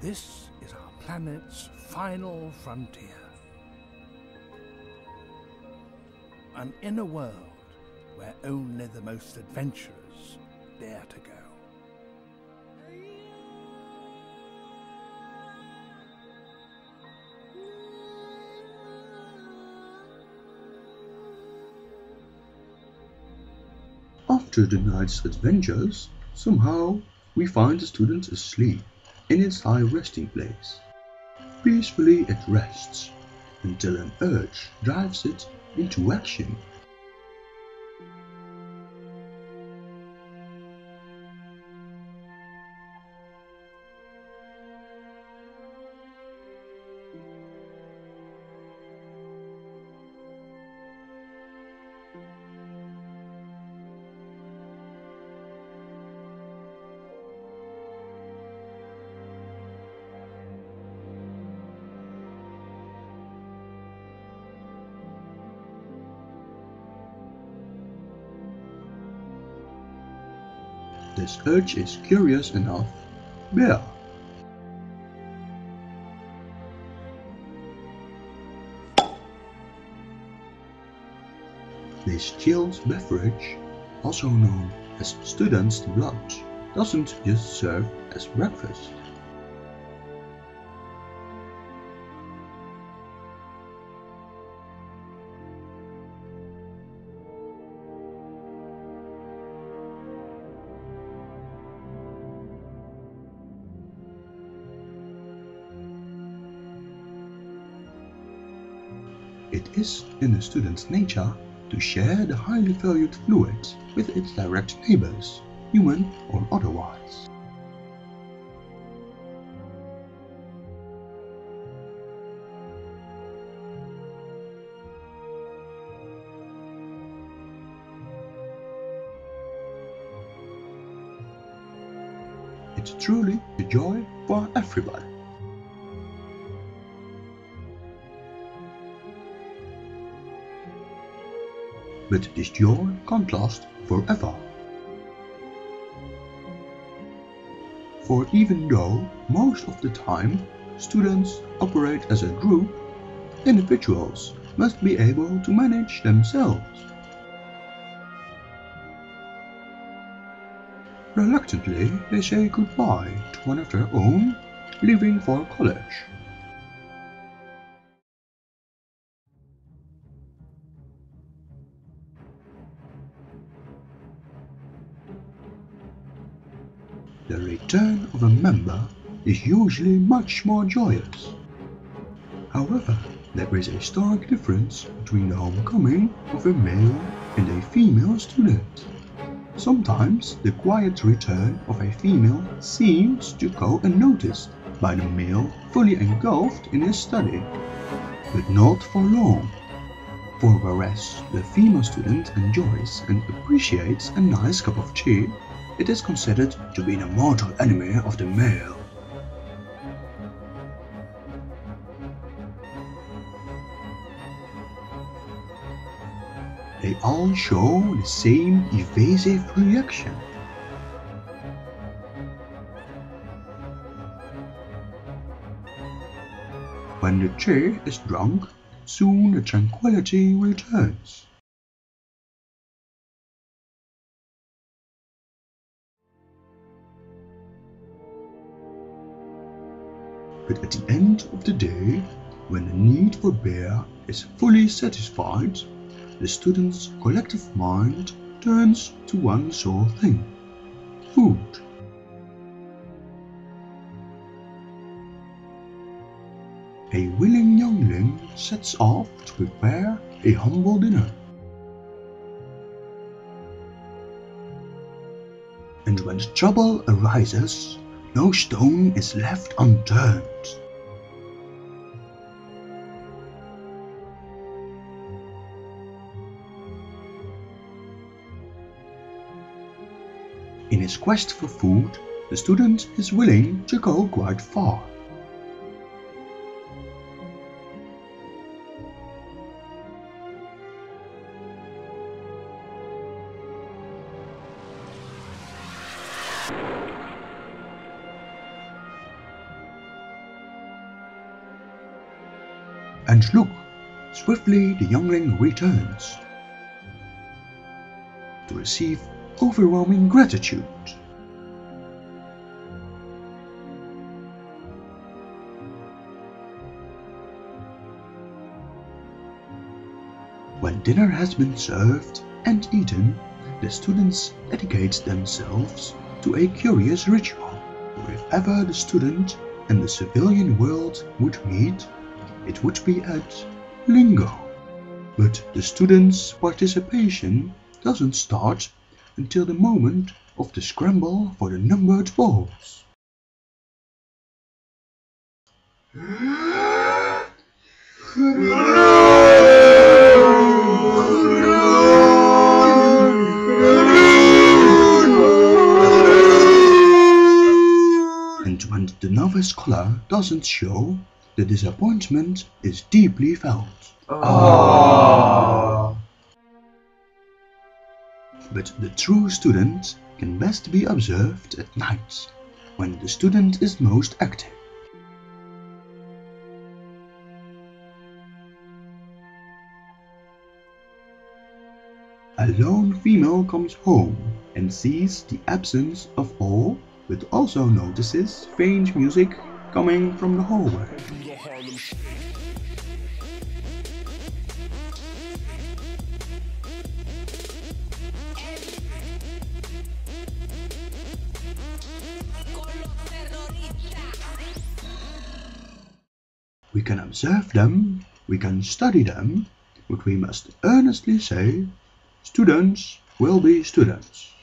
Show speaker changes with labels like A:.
A: This is our planet's final frontier. An inner world where only the most adventurous dare to go.
B: After the night's adventures, somehow we find the student asleep in its high resting place. Peacefully it rests, until an urge drives it into action. This urge is curious enough. Bear. This chilled beverage, also known as student's lunch, doesn't just serve as breakfast. It is in a student's nature to share the highly valued fluid with its direct neighbors, human or otherwise. It's truly a joy for everybody. But this joy can't last forever. For even though most of the time students operate as a group, individuals must be able to manage themselves. Reluctantly, they say goodbye to one of their own, leaving for college. The return of a member is usually much more joyous. However, there is a stark difference between the homecoming of a male and a female student. Sometimes the quiet return of a female seems to go unnoticed by the male fully engulfed in his study. But not for long. For whereas the female student enjoys and appreciates a nice cup of tea, it is considered to be the mortal enemy of the male. They all show the same evasive reaction. When the tea is drunk, soon the tranquility returns. But at the end of the day, when the need for beer is fully satisfied, the student's collective mind turns to one sole thing: food. A willing youngling sets off to prepare a humble dinner. And when trouble arises, no stone is left unturned. In his quest for food, the student is willing to go quite far. And look, swiftly the youngling returns to receive overwhelming gratitude. When dinner has been served and eaten, the students dedicate themselves to a curious ritual. If ever the student and the civilian world would meet, it would be at Lingo. But the students' participation doesn't start until the moment of the scramble for the numbered balls. And when the novice scholar doesn't show, the disappointment is deeply felt.
C: Aww.
B: But the true student can best be observed at night, when the student is most active. A lone female comes home and sees the absence of all, but also notices faint music coming from the hallway. We can observe them, we can study them, but we must earnestly say, students will be students.